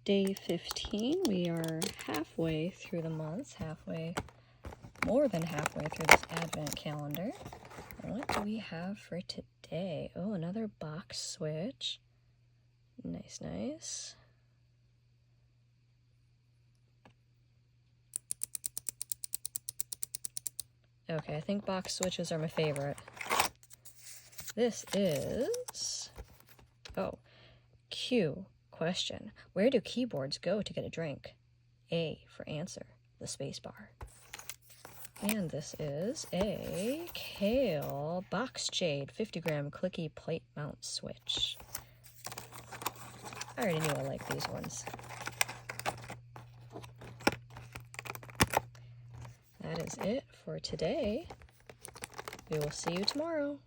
Day 15. We are halfway through the month, more than halfway through this advent calendar. What do we have for today? Oh, another box switch. Nice, nice. Okay, I think box switches are my favorite. This is... oh, Q. Question. Where do keyboards go to get a drink? A for answer, the space bar. And this is a Kale Box Jade 50-gram clicky plate mount switch. I already knew I liked these ones. That is it for today. We will see you tomorrow.